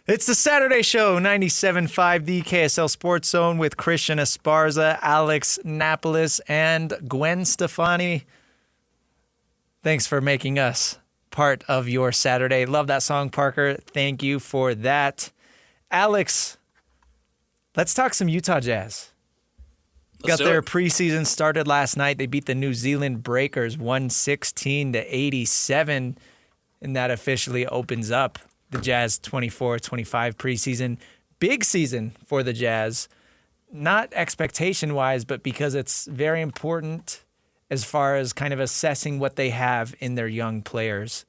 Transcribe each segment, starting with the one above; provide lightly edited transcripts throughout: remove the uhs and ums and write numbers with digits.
It's the Saturday Show, 97.5, the KSL Sports Zone with Christian Esparza, Alex Napoles, and Gwen Stefani. Thanks for making us part of your Saturday. Love that song, Parker. Thank you for that. Alex, let's talk some Utah Jazz. Got their preseason started last night. They beat the New Zealand Breakers 116-87, and that officially opens up the Jazz 24-25 preseason. Big season for the Jazz, not expectation-wise, but because it's very important as far as kind of assessing what they have in their young players.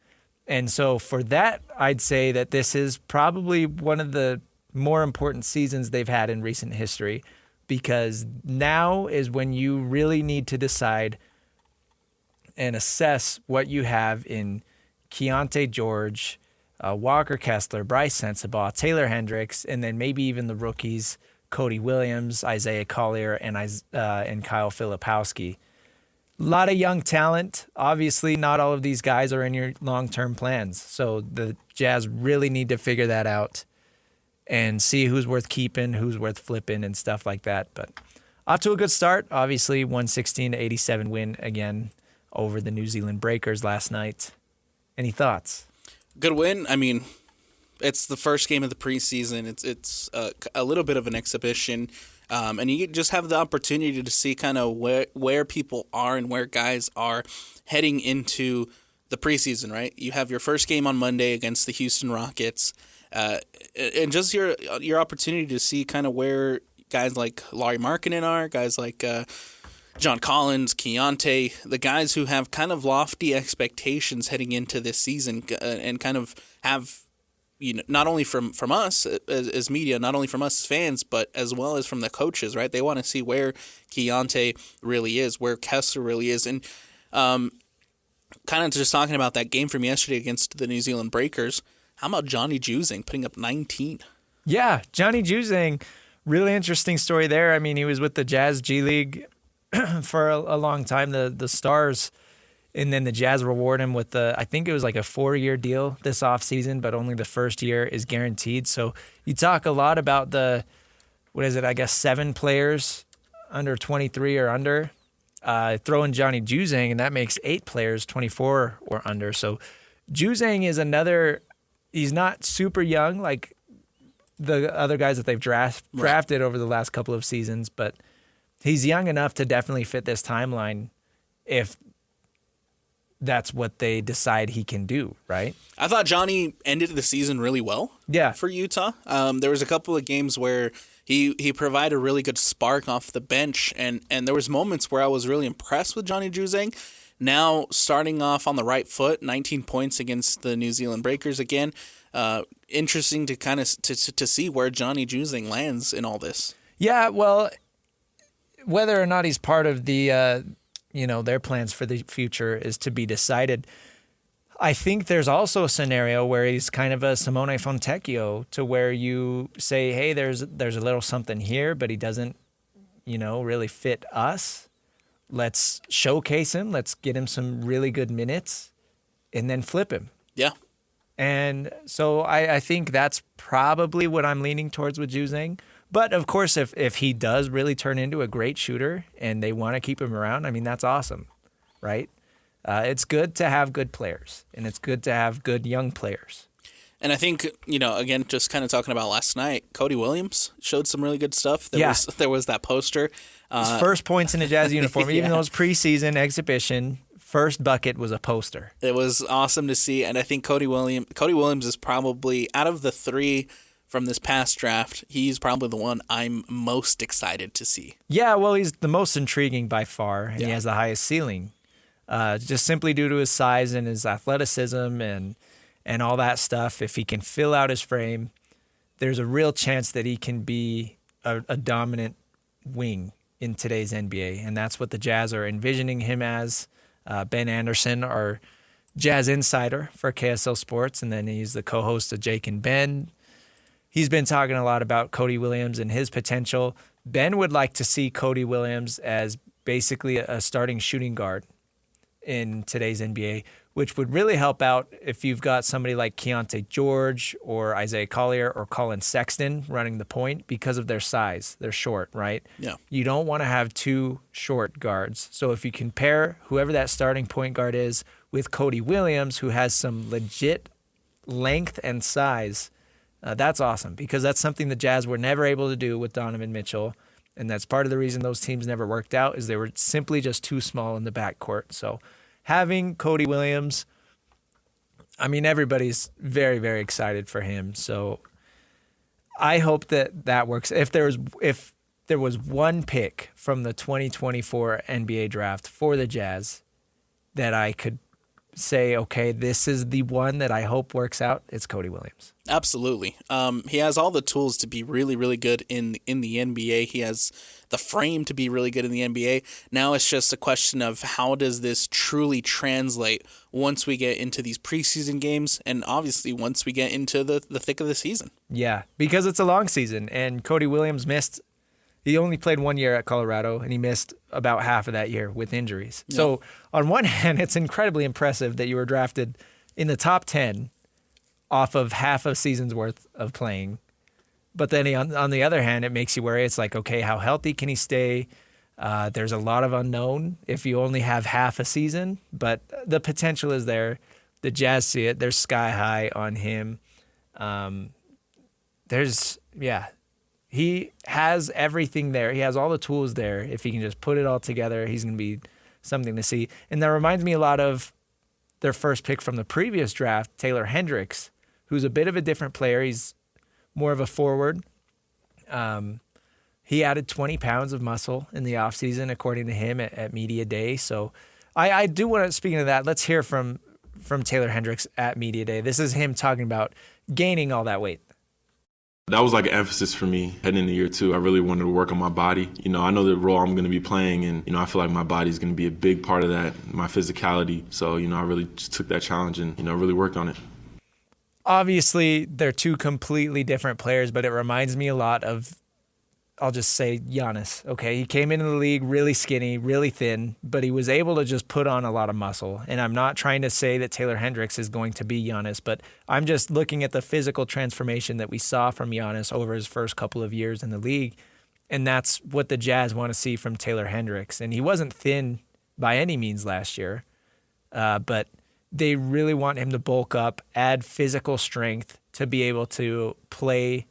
And so for that, I'd say that this is probably one of the more important seasons they've had in recent history, because now is when you really need to decide and assess what you have in Keontae George, Walker Kessler, Bryce Sensabaugh, Taylor Hendricks, and then maybe even the rookies, Cody Williams, Isaiah Collier, and Kyle Filipowski. A lot of young talent. Obviously, not all of these guys are in your long-term plans. So the Jazz really need to figure that out and see who's worth keeping, who's worth flipping, and stuff like that. But off to a good start. Obviously, 116-87 win again over the New Zealand Breakers last night. Any thoughts? Good win. I mean, it's the first game of the preseason. It's a little bit of an exhibition, and you just have the opportunity to see kind of where people are and where guys are heading into the preseason. Right, you have your first game on Monday against the Houston Rockets, and just your opportunity to see kind of where guys like Lauri Markkanen are, guys like John Collins, Keontae, the guys who have kind of lofty expectations heading into this season, and kind of have, you know, not only from us as media, not only from us as fans, but as well as from the coaches, right? They want to see where Keontae really is, where Kessler really is. And kind of just talking about that game from yesterday against the New Zealand Breakers, how about Johnny Juzang putting up 19? Yeah, Johnny Juzang, really interesting story there. I mean, he was with the Jazz G League for a long time, the Stars, and then the Jazz reward him with I think it was like a 4-year deal this offseason, but only the first year is guaranteed. So you talk a lot about I guess 7 players under 23 or under, throw in Johnny Juzang, and that makes 8 players 24 or under. So Juzang is he's not super young like the other guys that they've drafted over the last couple of seasons, but he's young enough to definitely fit this timeline if that's what they decide he can do, right? I thought Johnny ended the season really well for Utah. There was a couple of games where he provided a really good spark off the bench, and there was moments where I was really impressed with Johnny Juzang. Now starting off on the right foot, 19 points against the New Zealand Breakers again. Interesting to kind of to see where Johnny Juzang lands in all this. Yeah, well, whether or not he's part of the, their plans for the future is to be decided. I think there's also a scenario where he's kind of a Simone Fontecchio, to where you say, hey, there's a little something here, but he doesn't, really fit us. Let's showcase him. Let's get him some really good minutes and then flip him. Yeah. And so I think that's probably what I'm leaning towards with Juzang. But, of course, if he does really turn into a great shooter and they want to keep him around, I mean, that's awesome, right? It's good to have good players, and it's good to have good young players. And I think, again, just kind of talking about last night, Cody Williams showed some really good stuff. There was that poster. His first points in a Jazz uniform, even though it was preseason exhibition, first bucket was a poster. It was awesome to see, and I think Cody Williams is probably, out of the 3 from this past draft, he's probably the one I'm most excited to see. Yeah, well, he's the most intriguing by far, and he has the highest ceiling, just simply due to his size and his athleticism and all that stuff. If he can fill out his frame, there's a real chance that he can be a dominant wing in today's NBA, and that's what the Jazz are envisioning him as. Ben Anderson, our Jazz insider for KSL Sports, and then he's the co-host of Jake and Ben. He's been talking a lot about Cody Williams and his potential. Ben would like to see Cody Williams as basically a starting shooting guard in today's NBA, which would really help out if you've got somebody like Keontae George or Isaiah Collier or Colin Sexton running the point because of their size. They're short, right? Yeah. You don't want to have two short guards. So if you can pair whoever that starting point guard is with Cody Williams, who has some legit length and size, that's awesome because that's something the Jazz were never able to do with Donovan Mitchell. And that's part of the reason those teams never worked out is they were simply just too small in the backcourt. So having Cody Williams, I mean, everybody's very, very excited for him. So I hope that works. If there was one pick from the 2024 NBA draft for the Jazz that I could say, okay, this is the one that I hope works out, it's Cody Williams. Absolutely. He has all the tools to be really, really good in the NBA. He has the frame to be really good in the NBA. Now it's just a question of how does this truly translate once we get into these preseason games and obviously once we get into the thick of the season. Yeah, because it's a long season, and Cody Williams he only played 1 year at Colorado, and he missed about half of that year with injuries. Yeah. So on one hand, it's incredibly impressive that you were drafted in the top 10 off of half a season's worth of playing. But then on the other hand, it makes you worry. It's like, okay, how healthy can he stay? There's a lot of unknown if you only have half a season, but the potential is there. The Jazz see it. They're sky high on him. He has everything there. He has all the tools there. If he can just put it all together, he's going to be something to see. And that reminds me a lot of their first pick from the previous draft, Taylor Hendricks, who's a bit of a different player. He's more of a forward. He added 20 pounds of muscle in the offseason, according to him at Media Day. So I do want to, speaking of that, let's hear from Taylor Hendricks at Media Day. This is him talking about gaining all that weight. That was like an emphasis for me heading into year two. I really wanted to work on my body. I know the role I'm going to be playing, and, I feel like my body is going to be a big part of that, my physicality. So, I really just took that challenge and, really worked on it. Obviously, they're two completely different players, but it reminds me a lot of, I'll just say Giannis. Okay, he came into the league really skinny, really thin, but he was able to just put on a lot of muscle. And I'm not trying to say that Taylor Hendricks is going to be Giannis, but I'm just looking at the physical transformation that we saw from Giannis over his first couple of years in the league. And that's what the Jazz want to see from Taylor Hendricks. And he wasn't thin by any means last year, but they really want him to bulk up, add physical strength to be able to play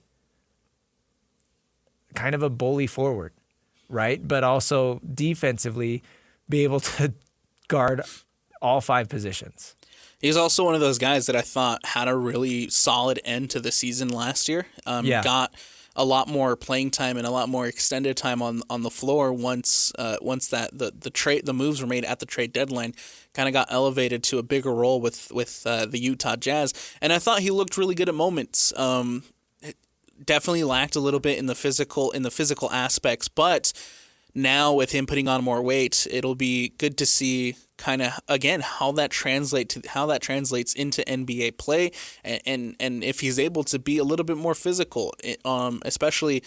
kind of a bully forward, right? But also defensively be able to guard all five positions. He's also one of those guys that I thought had a really solid end to the season last year. Got a lot more playing time and a lot more extended time on the floor once that the moves were made at the trade deadline, kind of got elevated to a bigger role with the Utah Jazz. And I thought he looked really good at moments. Definitely lacked a little bit in the physical aspects, but now with him putting on more weight, it'll be good to see kind of again how that translates into NBA play, and if he's able to be a little bit more physical, especially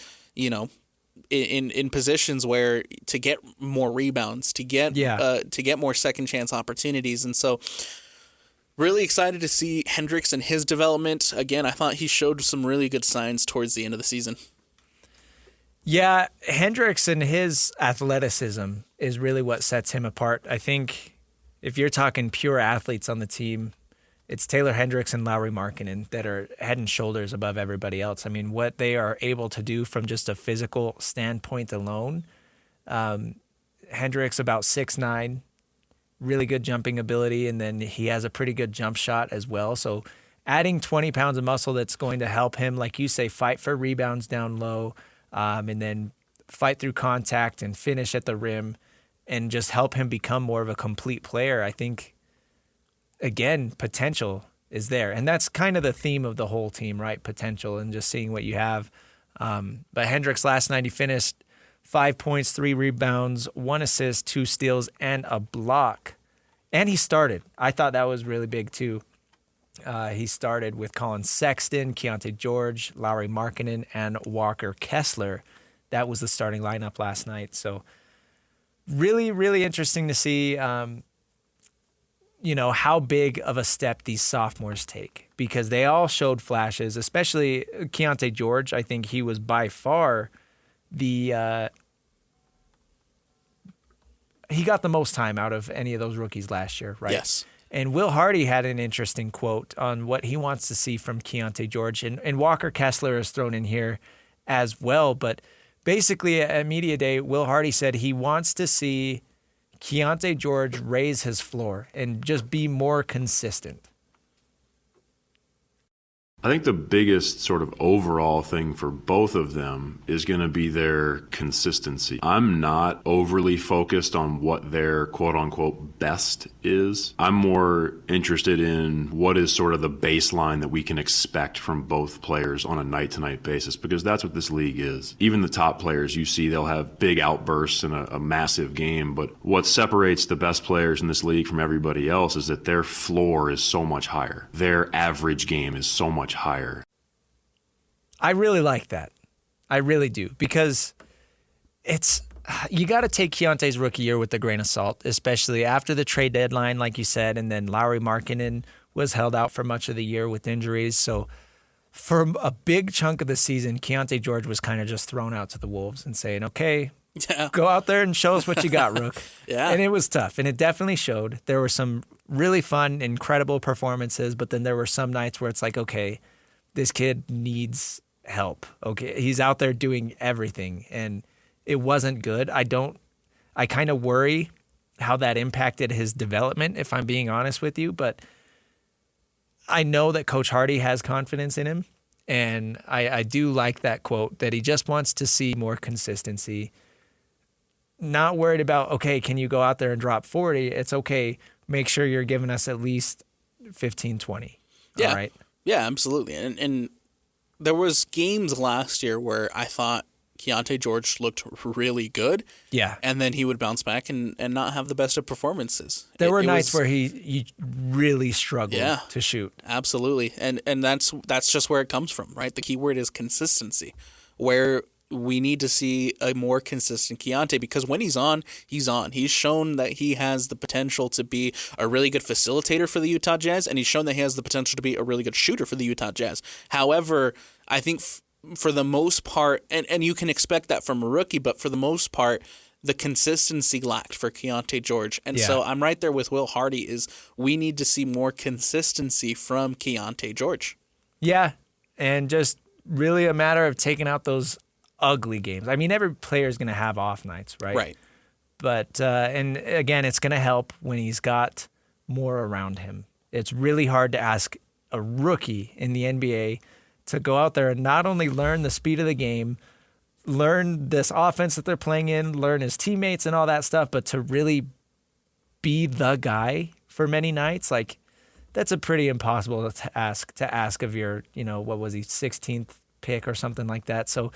in positions where to get more rebounds, to get more second chance opportunities, and so. Really excited to see Hendricks and his development. Again, I thought he showed some really good signs towards the end of the season. Yeah, Hendricks and his athleticism is really what sets him apart. I think if you're talking pure athletes on the team, it's Taylor Hendricks and Lauri Markkanen that are head and shoulders above everybody else. I mean, what they are able to do from just a physical standpoint alone. Hendricks about 6'9", really good jumping ability, and then he has a pretty good jump shot as well. So adding 20 pounds of muscle that's going to help him, like you say, fight for rebounds down low, and then fight through contact and finish at the rim and just help him become more of a complete player. I think, again, potential is there. And that's kind of the theme of the whole team, right? Potential and just seeing what you have. But Hendricks last night, he finished 5 points, 3 rebounds, 1 assist, 2 steals, and a block. And he started. I thought that was really big, too. He started with Colin Sexton, Keontae George, Lauri Markkanen, and Walker Kessler. That was the starting lineup last night. So really, really interesting to see how big of a step these sophomores take, because they all showed flashes, especially Keontae George. I think he was by far he got the most time out of any of those rookies last year, right? Yes. And Will Hardy had an interesting quote on what he wants to see from Keontae George, and Walker Kessler is thrown in here as well. But basically at Media Day, Will Hardy said he wants to see Keontae George raise his floor and just be more consistent. I think the biggest sort of overall thing for both of them is going to be their consistency. I'm not overly focused on what their quote-unquote best is. I'm more interested in what is sort of the baseline that we can expect from both players on a night-to-night basis, because that's what this league is. Even the top players, you see they'll have big outbursts in a massive game, but what separates the best players in this league from everybody else is that their floor is so much higher. Their average game is so much higher. I really like that. I really do, because you got to take Keontae's rookie year with a grain of salt, especially after the trade deadline, like you said, and then Lauri Markkanen was held out for much of the year with injuries. So for a big chunk of the season, Keontae George was kind of just thrown out to the wolves and saying, okay, go out there and show us what you got, Rook. Yeah. And it was tough, and it definitely showed. There were some really fun, incredible performances, but then there were some nights where it's like, okay, this kid needs help. Okay, he's out there doing everything, and it wasn't good. I kind of worry how that impacted his development, if I'm being honest with you, but I know that Coach Hardy has confidence in him, and I do like that quote that he just wants to see more consistency. Not worried about, okay, can you go out there and drop 40? It's okay. Make sure you're giving us at least 15, 20. Yeah. All right. Yeah, absolutely. And there was games last year where I thought Keontae George looked really good. Yeah. And then he would bounce back and not have the best of performances. There were nights where he really struggled to shoot. Absolutely. And that's just where it comes from, right? The key word is consistency, where we need to see a more consistent Keontae, because when he's on, he's on. He's shown that he has the potential to be a really good facilitator for the Utah Jazz, and he's shown that he has the potential to be a really good shooter for the Utah Jazz. However, I think for the most part, and you can expect that from a rookie, but for the most part, the consistency lacked for Keontae George. And so I'm right there with Will Hardy, is we need to see more consistency from Keontae George. Yeah, and just really a matter of taking out those ugly games. I mean, every player is going to have off nights, right? Right. But, and again, it's going to help when he's got more around him. It's really hard to ask a rookie in the NBA to go out there and not only learn the speed of the game, learn this offense that they're playing in, learn his teammates and all that stuff, but to really be the guy for many nights. Like, that's a pretty impossible to ask of your, what was he, 16th pick or something like that. So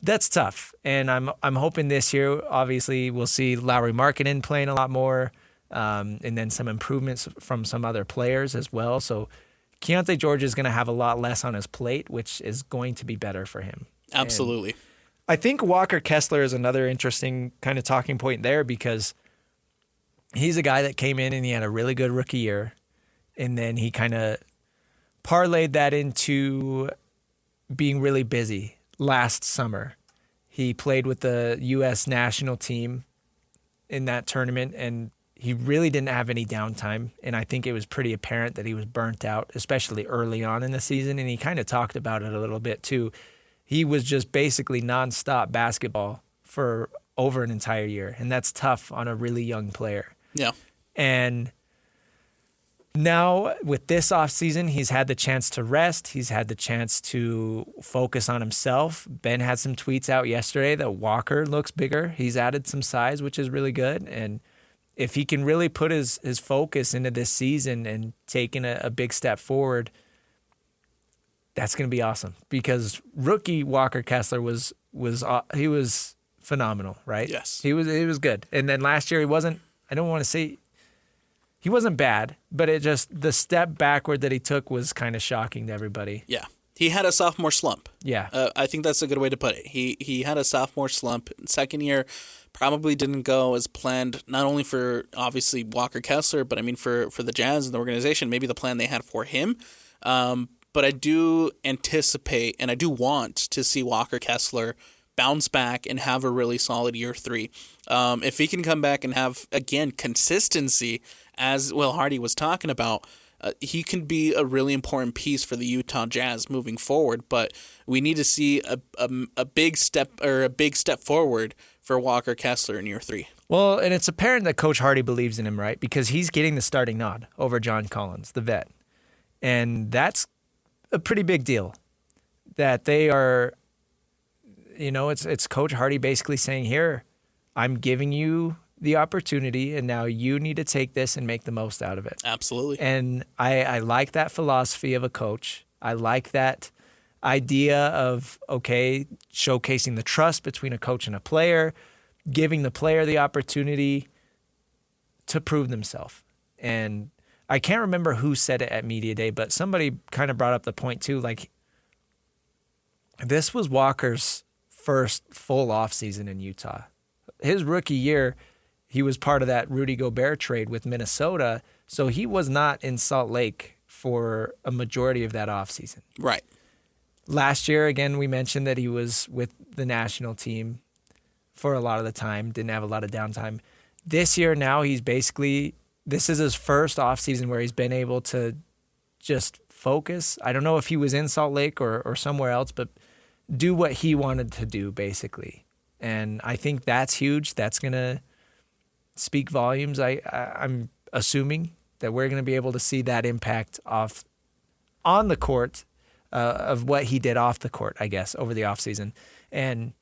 that's tough, and I'm hoping this year, obviously, we'll see Lauri Markkanen playing a lot more, and then some improvements from some other players as well. So Keontae George is going to have a lot less on his plate, which is going to be better for him. Absolutely. And I think Walker Kessler is another interesting kind of talking point there, because he's a guy that came in and he had a really good rookie year, and then he kind of parlayed that into being really busy. Last summer, he played with the U.S. national team in that tournament, and he really didn't have any downtime. And I think it was pretty apparent that he was burnt out, especially early on in the season. And he kind of talked about it a little bit too. He was just basically nonstop basketball for over an entire year, and that's tough on a really young player. Yeah. And now, with this offseason, he's had the chance to rest. He's had the chance to focus on himself. Ben had some tweets out yesterday that Walker looks bigger. He's added some size, which is really good. And if he can really put his focus into this season and taking a big step forward, that's going to be awesome. Because rookie Walker Kessler was phenomenal, right? Yes. He was good. And then last year he wasn't, I don't want to say, he wasn't bad, but the step backward that he took was kind of shocking to everybody. Yeah. He had a sophomore slump. Yeah. I think that's a good way to put it. He had a sophomore slump. Second year probably didn't go as planned, not only for, obviously, Walker Kessler, but I mean for the Jazz and the organization, maybe the plan they had for him. But I do anticipate and I do want to see Walker Kessler bounce back and have a really solid year 3. If he can come back and have, again, consistency, as Will Hardy was talking about, he can be a really important piece for the Utah Jazz moving forward. But we need to see a big step forward for Walker Kessler in year 3. Well, and it's apparent that Coach Hardy believes in him, right? Because he's getting the starting nod over John Collins, the vet. And that's a pretty big deal. That they are, it's Coach Hardy basically saying, here, I'm giving you the opportunity, and now you need to take this and make the most out of it. Absolutely. And I like that philosophy of a coach. I like that idea of, showcasing the trust between a coach and a player, giving the player the opportunity to prove themselves. And I can't remember who said it at Media Day, but somebody kind of brought up the point too, like, this was Walker's first full offseason in Utah. His rookie year, he was part of that Rudy Gobert trade with Minnesota, so he was not in Salt Lake for a majority of that offseason. Right. Last year, again, we mentioned that he was with the national team for a lot of the time, didn't have a lot of downtime. This year now, this is his first offseason where he's been able to just focus. I don't know if he was in Salt Lake or somewhere else, but do what he wanted to do, basically. And I think that's huge. That's going to speak volumes. I'm assuming that we're going to be able to see that impact on the court of what he did off the court, I guess, over the offseason. And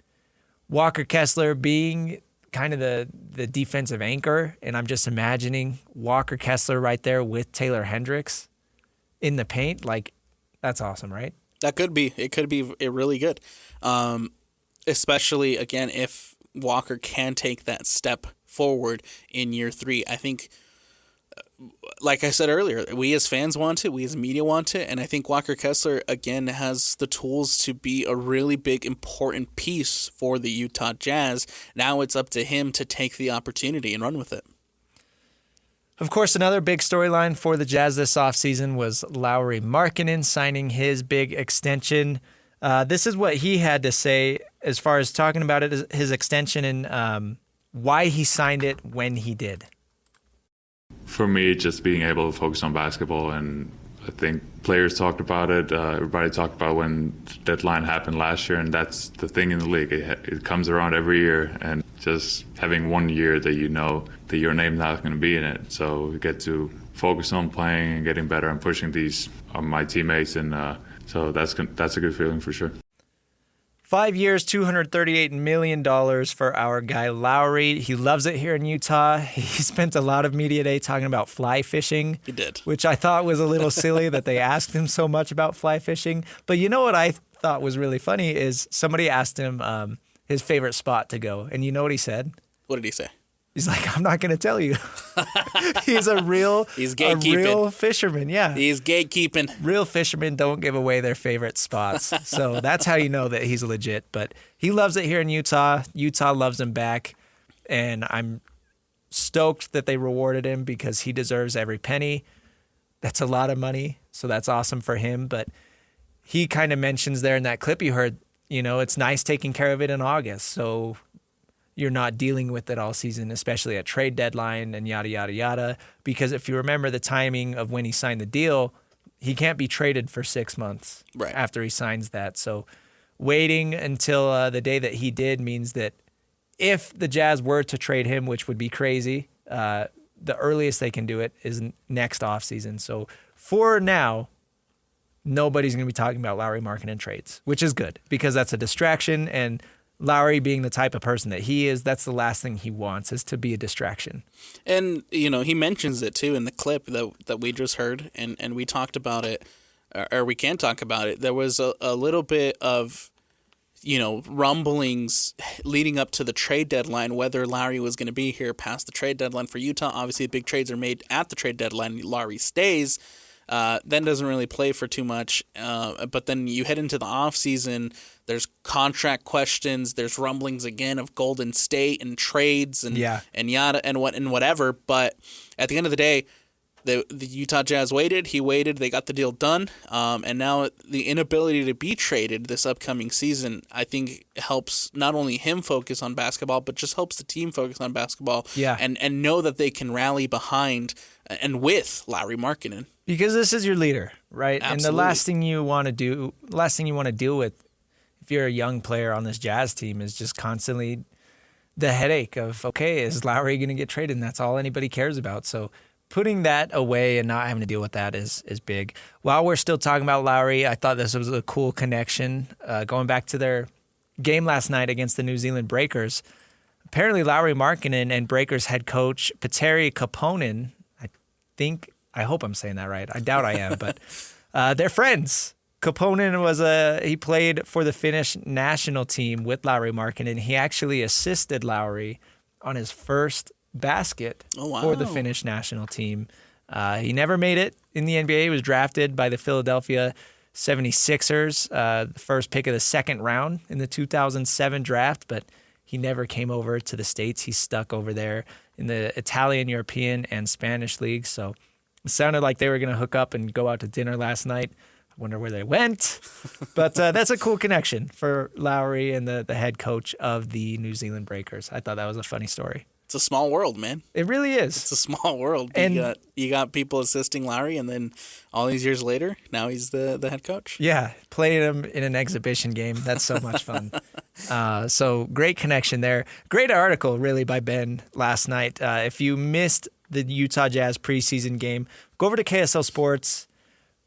Walker Kessler being kind of the defensive anchor, and I'm just imagining Walker Kessler right there with Taylor Hendricks in the paint. Like, that's awesome, right? It could be really good. Especially, again, if Walker can take that step forward in year 3. I think, like I said earlier, we as fans want it, we as media want it, and I think Walker Kessler, again, has the tools to be a really big, important piece for the Utah Jazz. Now it's up to him to take the opportunity and run with it. Of course, another big storyline for the Jazz this offseason was Lauri Markkanen signing his big extension. This is what he had to say as far as talking about it, his extension, and why he signed it when he did. For me, just being able to focus on basketball, and I think players talked about it. Everybody talked about when the deadline happened last year, and that's the thing in the league. It comes around every year, and just having 1 year that you know that your name's not going to be in it. So we get to focus on playing and getting better and pushing these on my teammates, and so that's a good feeling for sure. 5 years, $238 million for our guy Lauri. He loves it here in Utah. He spent a lot of media day talking about fly fishing. He did. Which I thought was a little silly that they asked him so much about fly fishing. But you know what I thought was really funny is somebody asked him his favorite spot to go. And you know what he said? What did he say? He's like, I'm not going to tell you. He's a real fisherman, yeah. He's gatekeeping. Real fishermen don't give away their favorite spots. So that's how you know that he's legit. But he loves it here in Utah. Utah loves him back. And I'm stoked that they rewarded him because he deserves every penny. That's a lot of money. So that's awesome for him. But he kind of mentions there in that clip you heard, it's nice taking care of it in August. So you're not dealing with it all season, especially at trade deadline and yada, yada, yada. Because if you remember the timing of when he signed the deal, he can't be traded for 6 months after he signs that. So waiting until the day that he did means that if the Jazz were to trade him, which would be crazy, the earliest they can do it is next offseason. So for now, nobody's going to be talking about Lauri Markkanen trades, which is good because that's a distraction, and Lauri being the type of person that he is, that's the last thing he wants is to be a distraction. And, he mentions it too in the clip that we just heard, and we talked about it, or we can talk about it. There was a little bit of, rumblings leading up to the trade deadline, whether Lauri was going to be here past the trade deadline for Utah. Obviously, big trades are made at the trade deadline. Lauri stays. then doesn't really play for too much. But then you head into the offseason, there's contract questions, there's rumblings again of Golden State and trades and yada and whatever. But at the end of the day, the Utah Jazz waited. He waited. They got the deal done. And now the inability to be traded this upcoming season, I think, helps not only him focus on basketball, but just helps the team focus on basketball. Yeah. And know that they can rally behind and with Lauri Markkanen. Because this is your leader, right? Absolutely. And the last thing you want to deal with if you're a young player on this Jazz team is just constantly the headache of, okay, is Lauri going to get traded? And that's all anybody cares about. So putting that away and not having to deal with that is big. While we're still talking about Lauri, I thought this was a cool connection. Going back to their game last night against the New Zealand Breakers, apparently Lauri Markkanen and Breakers head coach Petteri Koponen, I hope I'm saying that right. I doubt I am, but they're friends. Koponen he played for the Finnish national team with Lauri Markkanen. He actually assisted Lauri on his first basket for the Finnish national team. He never made it in the NBA. He was drafted by the Philadelphia 76ers, the first pick of the second round in the 2007 draft, but he never came over to the States. He stuck over there in the Italian, European, and Spanish leagues. So it sounded like they were going to hook up and go out to dinner last night. I wonder where they went. But that's a cool connection for Lauri and the head coach of the New Zealand Breakers. I thought that was a funny story. It's a small world, man. It really is. It's a small world. And you got people assisting Lauri, and then all these years later, now he's the head coach. Yeah, playing him in an exhibition game. That's so much fun. So great connection there. Great article, really, by Ben last night. If you missed the Utah Jazz preseason game, go over to KSL Sports,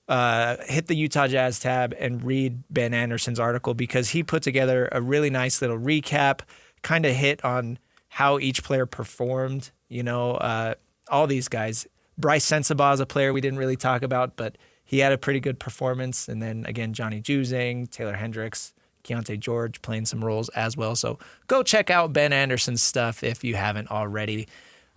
hit the Utah Jazz tab, and read Ben Anderson's article because he put together a really nice little recap, kind of hit on how each player performed, all these guys. Bryce Sensabaugh is a player we didn't really talk about, but he had a pretty good performance. And then, again, Johnny Juzang, Taylor Hendricks, Keontae George playing some roles as well. So go check out Ben Anderson's stuff if you haven't already.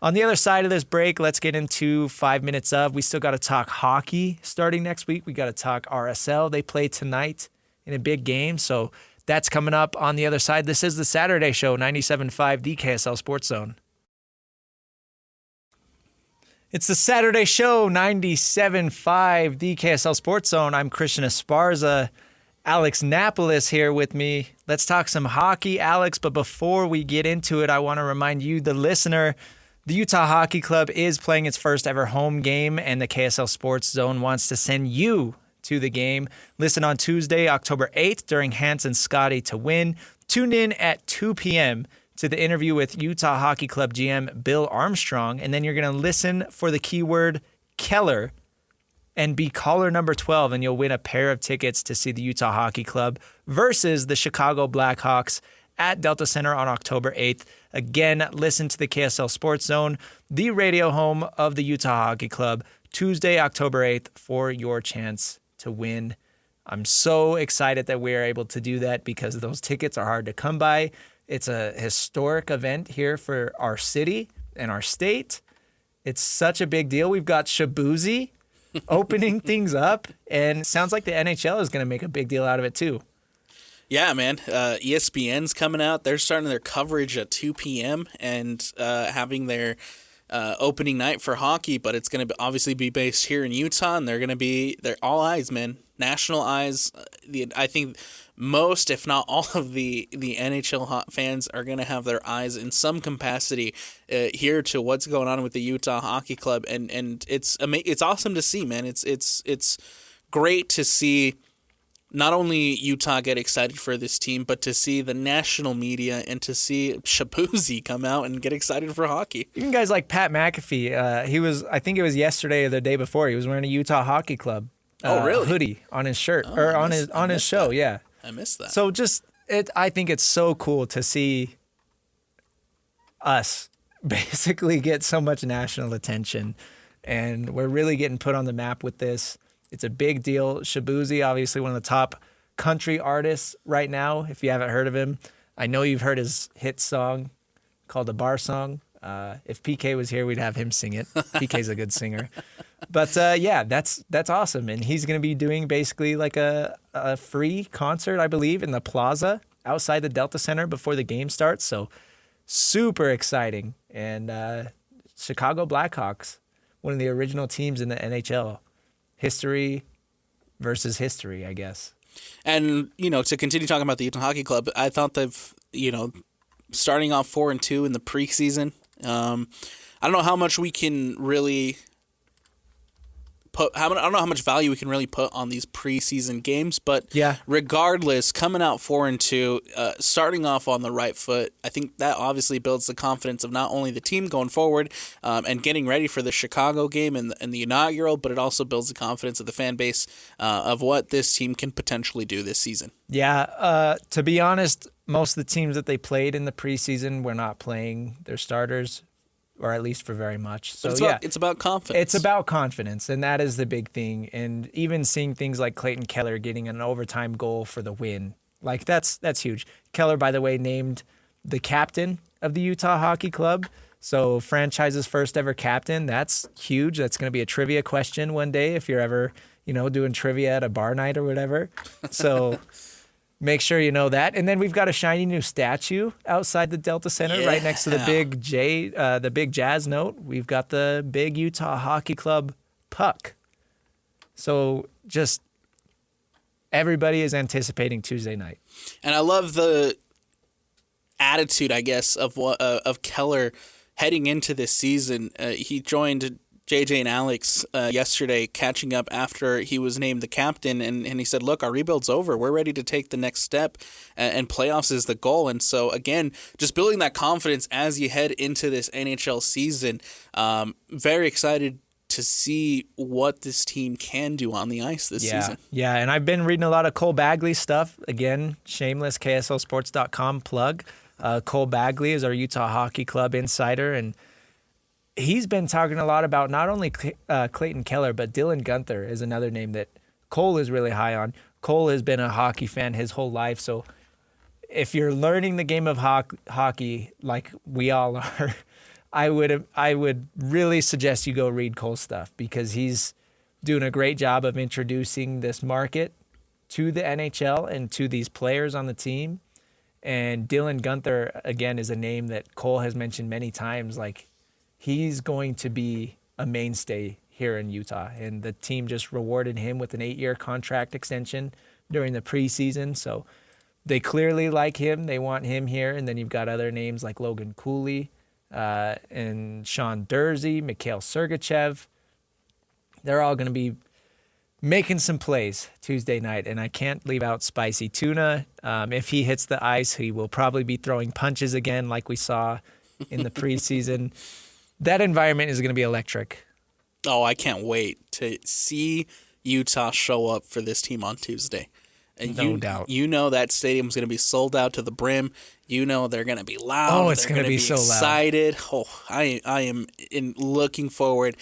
On the other side of this break, let's get into 5 minutes of. We still got to talk hockey starting next week. We got to talk RSL. They play tonight in a big game, so that's coming up on the other side. This is the Saturday Show, 97.5, the KSL Sports Zone. It's the Saturday Show, 97.5, the KSL Sports Zone. I'm Christian Esparza. Alex Napoles here with me. Let's talk some hockey, Alex. But before we get into it, I want to remind you, the listener, the Utah Hockey Club is playing its first ever home game, and the KSL Sports Zone wants to send you to the game. Listen on Tuesday, October 8th during Hans and Scotty to win. Tune in at 2 p.m. to the interview with Utah Hockey Club GM Bill Armstrong, and then you're going to listen for the keyword Keller and be caller number 12, and you'll win a pair of tickets to see the Utah Hockey Club versus the Chicago Blackhawks at Delta Center on October 8th. Again, listen to the KSL Sports Zone, the radio home of the Utah Hockey Club, Tuesday, October 8th, for your chance to win. I'm so excited that we are able to do that because those tickets are hard to come by. It's a historic event here for our city and our state. It's such a big deal. We've got Shabuzi opening things up, and it sounds like the NHL is going to make a big deal out of it too. Yeah, man. ESPN's coming out. They're starting their coverage at 2 p.m. and having their opening night for hockey, but it's going to obviously be based here in Utah, and they're all eyes, man. National eyes. I think most, if not all, of the NHL fans are going to have their eyes in some capacity here to what's going on with the Utah Hockey Club, and it's awesome to see, man. It's great to see not only Utah get excited for this team, but to see the national media and to see Shabuzi come out and get excited for hockey. Even guys like Pat McAfee, I think it was yesterday or the day before, he was wearing a Utah Hockey Club really? hoodie on his shirt or on his show. That. Yeah, I missed that. So I think it's so cool to see us basically get so much national attention, and we're really getting put on the map with this. It's a big deal. Shabuzi, obviously one of the top country artists right now, if you haven't heard of him. I know you've heard his hit song called The Bar Song. If PK was here, we'd have him sing it. PK's a good singer. But yeah, that's awesome. And he's going to be doing basically like a free concert, I believe, in the plaza outside the Delta Center before the game starts. So super exciting. And Chicago Blackhawks, one of the original teams in the NHL. History versus history, I guess. And, to continue talking about the Utah Hockey Club, I thought they've, starting off 4-2 in the preseason. I don't know how much we can really I don't know how much value we can really put on these preseason games, but yeah, regardless, coming out 4-2, starting off on the right foot, I think that obviously builds the confidence of not only the team going forward and getting ready for the Chicago game and the inaugural, but it also builds the confidence of the fan base of what this team can potentially do this season. Yeah, to be honest, most of the teams that they played in the preseason were not playing their starters, or at least for very much. So it's about confidence. It's about confidence, and that is the big thing. And even seeing things like Clayton Keller getting an overtime goal for the win, like that's huge. Keller, by the way, named the captain of the Utah Hockey Club. So franchise's first ever captain. That's huge. That's going to be a trivia question one day if you're ever, doing trivia at a bar night or whatever. So make sure you know that. And then we've got a shiny new statue outside the Delta Center right next to the big Jazz note. We've got the big Utah Hockey Club puck. So just everybody is anticipating Tuesday night. And I love the attitude, I guess, of Keller heading into this season. He joined JJ and Alex yesterday, catching up after he was named the captain, and he said, look, our rebuild's over. We're ready to take the next step, and playoffs is the goal. And so, again, just building that confidence as you head into this NHL season. Very excited to see what this team can do on the ice this season. Yeah, and I've been reading a lot of Cole Bagley stuff. Again, shameless KSLSports.com plug. Cole Bagley is our Utah Hockey Club insider, and he's been talking a lot about not only Clayton Keller, but Dylan Guenther is another name that Cole is really high on. Cole has been a hockey fan his whole life, so if you're learning the game of hockey like we all are, I would really suggest you go read Cole's stuff, because he's doing a great job of introducing this market to the NHL and to these players on the team. And Dylan Guenther, again, is a name that Cole has mentioned many times. Like, he's going to be a mainstay here in Utah. And the team just rewarded him with an 8-year contract extension during the preseason. So they clearly like him. They want him here. And then you've got other names like Logan Cooley and Sean Dursey, Mikhail Sergachev. They're all going to be making some plays Tuesday night. And I can't leave out Spicy Tuna. If he hits the ice, he will probably be throwing punches again like we saw in the preseason. That environment is going to be electric. Oh, I can't wait to see Utah show up for this team on Tuesday. And no doubt. You know that stadium's going to be sold out to the brim. You know they're going to be loud. Oh, it's going to be so excited. Loud. Oh, I am looking forward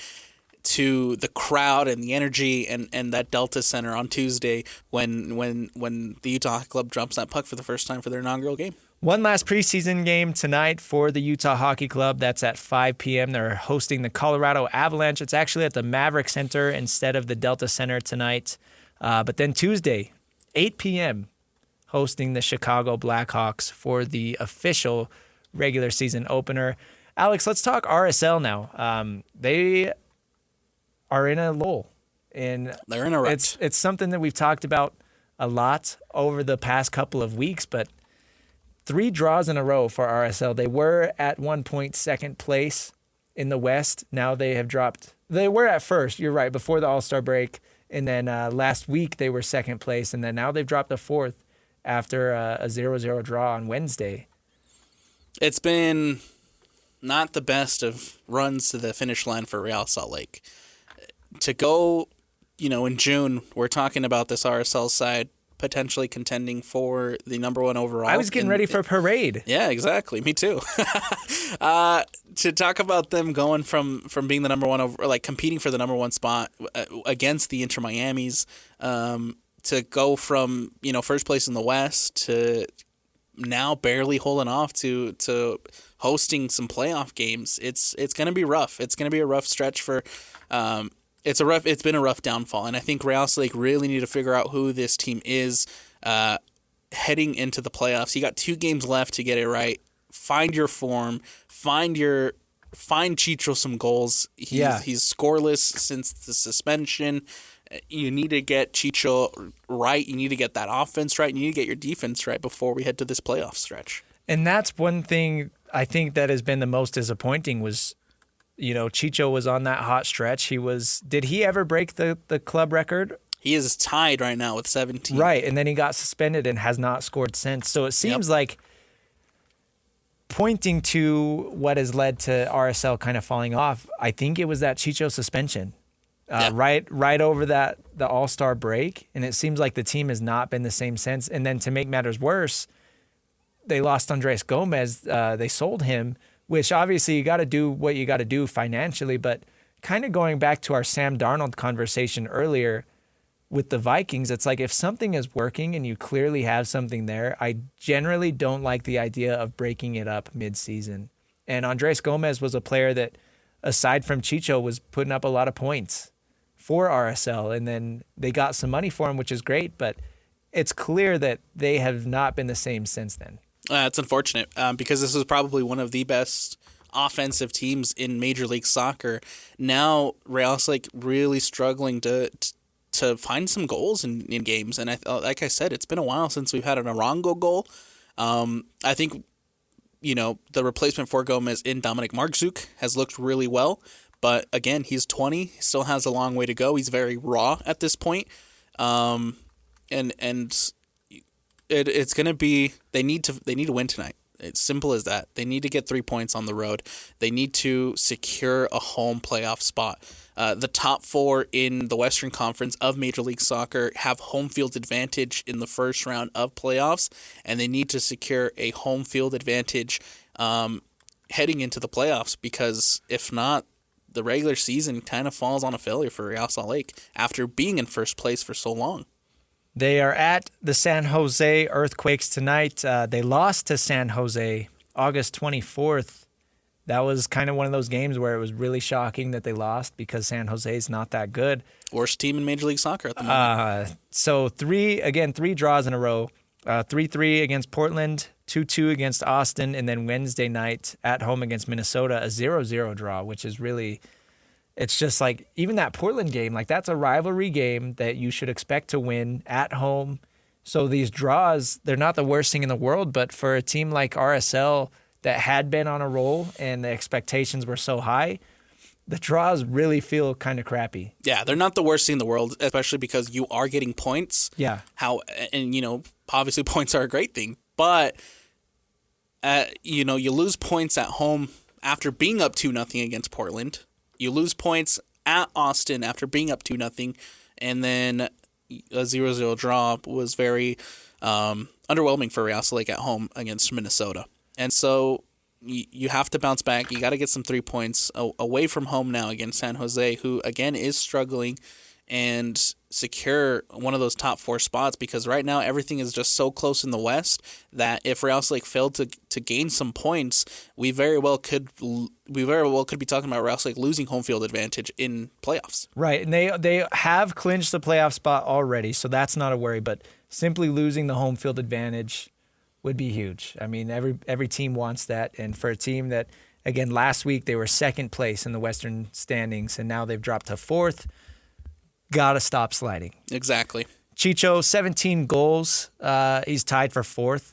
to the crowd and the energy and that Delta Center on Tuesday when the Utah Hockey Club drops that puck for the first time for their inaugural game. One last preseason game tonight for the Utah Hockey Club. That's at 5 p.m. They're hosting the Colorado Avalanche. It's actually at the Maverick Center instead of the Delta Center tonight. But then Tuesday, 8 p.m., hosting the Chicago Blackhawks for the official regular season opener. Alex, let's talk RSL now. They are in a lull. And they're in a rut. It's something that we've talked about a lot over the past couple of weeks, but 3 draws in a row for RSL. They were at one point second place in the West. Now they have dropped. They were at first, you're right, before the All-Star break. And then last week they were second place. And then now they've dropped to 4th after a 0-0 draw on Wednesday. It's been not the best of runs to the finish line for Real Salt Lake. To go, in June, we're talking about this RSL side potentially contending for the number 1 overall. I was getting ready for a parade. Yeah, exactly. Me too. To talk about them going from being the number 1 over, like competing for the number 1 spot against the Inter Miamis, to go from first place in the West to now barely holding off to hosting some playoff games. It's going to be rough. It's going to be a rough stretch for It's been a rough downfall, and I think Real Salt Lake really need to figure out who this team is heading into the playoffs. You got 2 games left to get it right. Find your form. Find Chicho some goals. He's scoreless since the suspension. You need to get Chicho right. You need to get that offense right. You need to get your defense right before we head to this playoff stretch. And that's one thing I think that has been the most disappointing was, Chicho was on that hot stretch. Did he ever break the club record? He is tied right now with 17. Right, and then he got suspended and has not scored since. So it seems like pointing to what has led to RSL kind of falling off, I think it was that Chicho suspension. Right over the All-Star break, and it seems like the team has not been the same since. And then to make matters worse, they lost Andres Gomez. They sold him, which obviously you got to do what you got to do financially. But kind of going back to our Sam Darnold conversation earlier with the Vikings, it's like if something is working and you clearly have something there, I generally don't like the idea of breaking it up mid-season. And Andres Gomez was a player that, aside from Chicho, was putting up a lot of points for RSL, and then they got some money for him, which is great, but it's clear that they have not been the same since then. It's unfortunate because this was probably one of the best offensive teams in Major League Soccer. Now Real Salt Lake really struggling to find some goals in games, and like I said, it's been a while since we've had an Arango goal. I think the replacement for Gomez in Dominic Marczuk has looked really well. But again, he's 20. He still has a long way to go. He's very raw at this point. And it's going to be they need to win tonight. It's simple as that. They need to get 3 points on the road. They need to secure a home playoff spot. The top 4 in the Western Conference of Major League Soccer have home field advantage in the first round of playoffs, and they need to secure a home field advantage heading into the playoffs, because if not, the regular season kind of falls on a failure for Real Salt Lake after being in first place for so long. They are at the San Jose Earthquakes tonight. They lost to San Jose August 24th. That was kind of one of those games where it was really shocking that they lost because San Jose is not that good. Worst team in Major League Soccer at the moment. So 3 draws in a row. 3-3 against Portland, 2-2 against Austin, and then Wednesday night at home against Minnesota, a 0-0 draw, which is really, it's just like, even that Portland game, like that's a rivalry game that you should expect to win at home. So these draws, they're not the worst thing in the world, but for a team like RSL that had been on a roll and the expectations were so high, the draws really feel kind of crappy. Yeah, they're not the worst thing in the world, especially because you are getting points. Yeah. Obviously points are a great thing, but you lose points at home after being up 2-0 against Portland. You lose points at Austin after being up 2-0, and then a 0-0 draw was very underwhelming for Real Salt Lake at home against Minnesota. And so you have to bounce back. You got to get some 3 points away from home now against San Jose, who again is struggling, and secure one of those top 4 spots, because right now everything is just so close in the West that if Real Salt Lake failed to gain some points, we very well could be talking about Real Salt Lake losing home field advantage in playoffs. Right, and they have clinched the playoff spot already, so that's not a worry, but simply losing the home field advantage would be huge. I mean, every team wants that, and for a team that, again, last week they were second place in the Western standings, and now they've dropped to 4th, gotta stop sliding. Exactly. Chicho, 17 goals. He's tied for 4th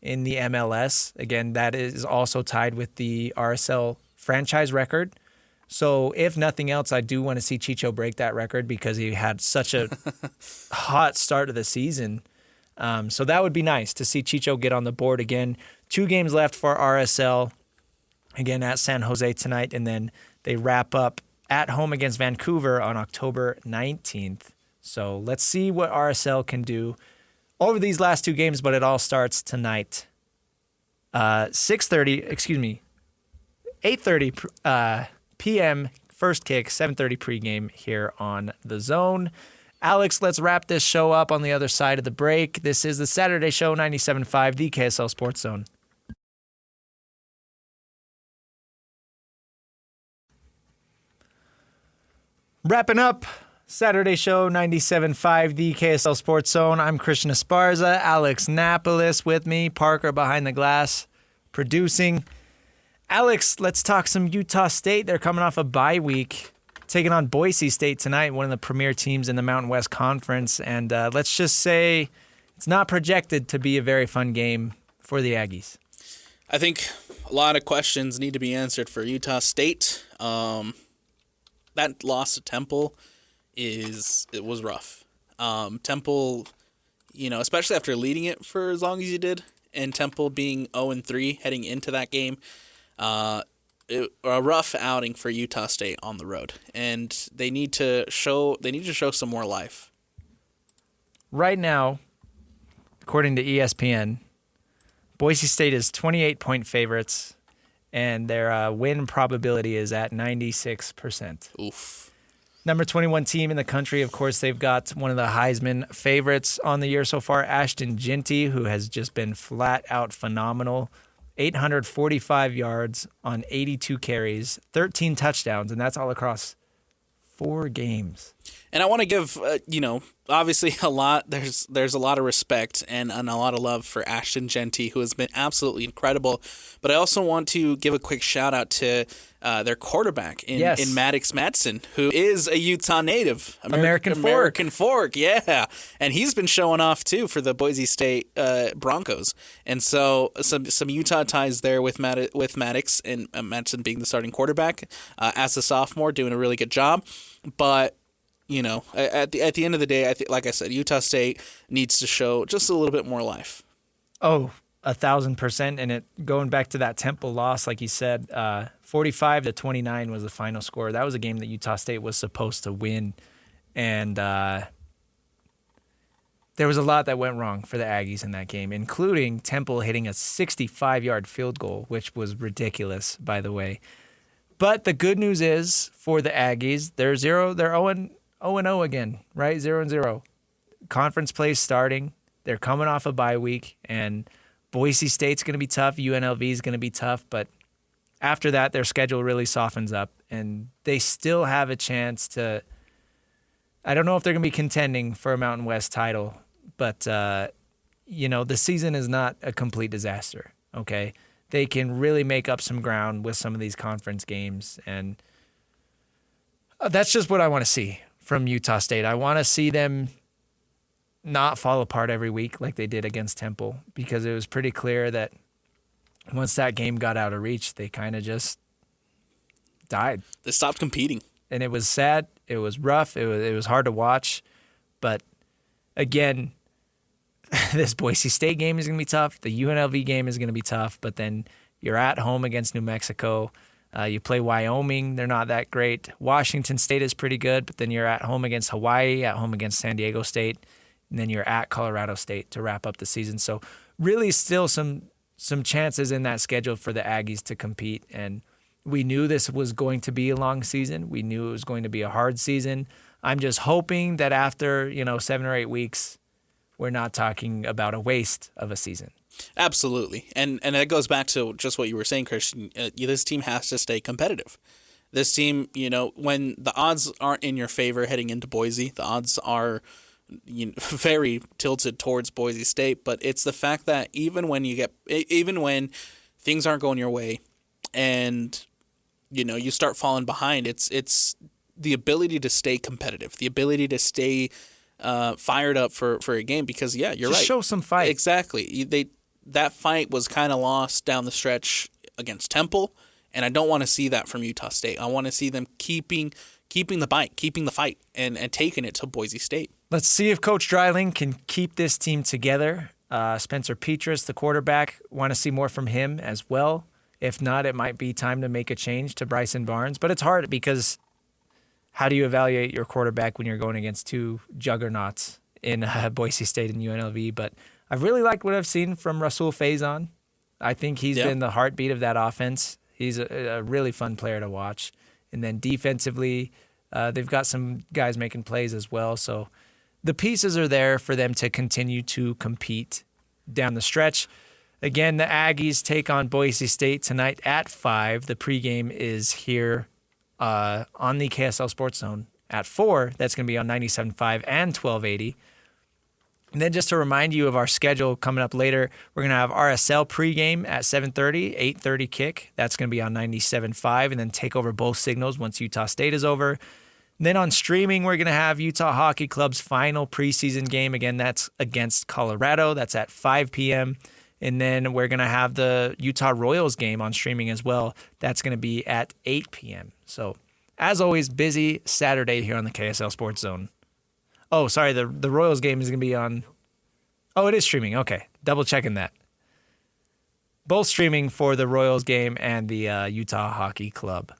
in the MLS. Again, that is also tied with the RSL franchise record. So if nothing else, I do want to see Chicho break that record because he had such a hot start of the season. So that would be nice to see Chicho get on the board again. 2 games left for RSL, again at San Jose tonight, and then they wrap up at home against Vancouver on October 19th. So let's see what RSL can do over these last 2 games, but it all starts tonight. 8:30 p.m. first kick, 7:30 pregame here on The Zone. Alex, let's wrap this show up on the other side of the break. This is the Saturday Show, 97.5, the KSL Sports Zone. Wrapping up Saturday show 97.5, the KSL Sports Zone. I'm Christian Esparza, Alex Napoles with me, Parker behind the glass, producing. Alex, let's talk some Utah State. They're coming off a bye week, taking on Boise State tonight, one of the premier teams in the Mountain West Conference. And let's just say it's not projected to be a very fun game for the Aggies. I think a lot of questions need to be answered for Utah State. That loss to Temple was rough. Temple, especially after leading it for as long as you did, and Temple being 0-3 heading into that game, a rough outing for Utah State on the road, and they need to show some more life. Right now, according to ESPN, Boise State is 28-point favorites, and their win probability is at 96%. Oof. Number 21 team in the country, of course, they've got one of the Heisman favorites on the year so far, Ashton Jeanty, who has just been flat out phenomenal. 845 yards on 82 carries, 13 touchdowns, and that's all across 4 games. And I want to give, obviously a lot. There's a lot of respect and a lot of love for Ashton Jeanty, who has been absolutely incredible. But I also want to give a quick shout out to their quarterback in Maddox Madsen, who is a Utah native, American Fork, yeah. And he's been showing off too for the Boise State Broncos. And so some Utah ties there with Maddox, and Madsen being the starting quarterback as a sophomore, doing a really good job. But at the end of the day, like I said, Utah State needs to show just a little bit more life. Oh, 1,000%. And going back to that Temple loss, like you said, 45-29 was the final score. That was a game that Utah State was supposed to win, and there was a lot that went wrong for the Aggies in that game, including Temple hitting a 65-yard field goal, which was ridiculous, by the way. But the good news is for the Aggies, they're 0-0 again, right? 0-0. Conference play starting. They're coming off a bye week, and Boise State's going to be tough. UNLV is going to be tough, but after that, their schedule really softens up, and they still have a chance to. I don't know if they're going to be contending for a Mountain West title, but the season is not a complete disaster. Okay, they can really make up some ground with some of these conference games, and that's just what I want to see from Utah State. I want to see them not fall apart every week like they did against Temple, because it was pretty clear that once that game got out of reach, they kind of just died. They stopped competing. And it was sad. It was rough. It was hard to watch. But again, this Boise State game is going to be tough. The UNLV game is going to be tough. But then you're at home against New Mexico. You play Wyoming. They're not that great. Washington State is pretty good. But then you're at home against Hawaii, at home against San Diego State. And then you're at Colorado State to wrap up the season. So really still some chances in that schedule for the Aggies to compete. And we knew this was going to be a long season. We knew it was going to be a hard season. I'm just hoping that after, 7 or 8 weeks, we're not talking about a waste of a season. Absolutely. And that goes back to just what you were saying, Christian. This team has to stay competitive. This team, when the odds aren't in your favor heading into Boise, the odds are very tilted towards Boise State, but it's the fact that even when things aren't going your way and you start falling behind, it's the ability to stay competitive, the ability to stay fired up for a game, because you're just right. Show some fight. Exactly. That fight was kind of lost down the stretch against Temple, and I don't want to see that from Utah State. I want to see them keeping the bite, keeping the fight, and taking it to Boise State. Let's see if Coach Dreiling can keep this team together. Spencer Petras, the quarterback, want to see more from him as well. If not, it might be time to make a change to Bryson Barnes. But it's hard because how do you evaluate your quarterback when you're going against two juggernauts in Boise State and UNLV? But I've really liked what I've seen from Rasul Faison. I think he's been the heartbeat of that offense. He's a really fun player to watch. And then defensively, they've got some guys making plays as well. So the pieces are there for them to continue to compete down the stretch. Again, the Aggies take on Boise State tonight at 5. The pregame is here on the KSL Sports Zone at 4. That's going to be on 97.5 and 1280. And then just to remind you of our schedule coming up later, we're going to have RSL pregame at 7:30, 8:30 kick. That's going to be on 97.5, and then take over both signals once Utah State is over. And then on streaming, we're going to have Utah Hockey Club's final preseason game. Again, that's against Colorado. That's at 5 p.m. And then we're going to have the Utah Royals game on streaming as well. That's going to be at 8 p.m. So, as always, busy Saturday here on the KSL Sports Zone. Oh, sorry, the Royals game is going to be on... Oh, it is streaming. Okay, double checking that. Both streaming for the Royals game and the Utah Hockey Club.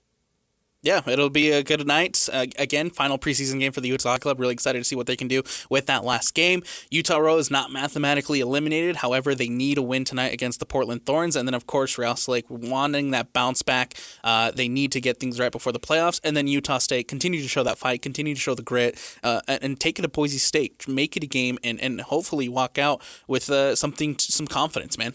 Yeah, it'll be a good night. Again, final preseason game for the Utah Hockey Club. Really excited to see what they can do with that last game. Utah Row is not mathematically eliminated. However, they need a win tonight against the Portland Thorns. And then, of course, Real Salt Lake wanting that bounce back. They need to get things right before the playoffs. And then Utah State continue to show that fight, continue to show the grit, and take it to Boise State. Make it a game and hopefully walk out with some confidence, man.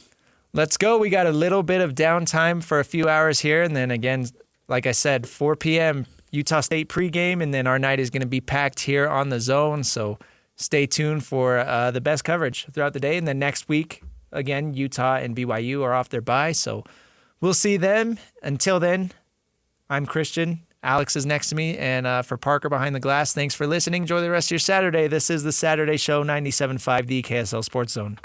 Let's go. We got a little bit of downtime for a few hours here. And then, again, like I said, 4 p.m. Utah State pregame, and then our night is going to be packed here on the Zone. So stay tuned for the best coverage throughout the day. And then next week, again, Utah and BYU are off their bye. So we'll see them. Until then, I'm Christian. Alex is next to me. And for Parker behind the glass, thanks for listening. Enjoy the rest of your Saturday. This is the Saturday Show, 97.5, the KSL Sports Zone.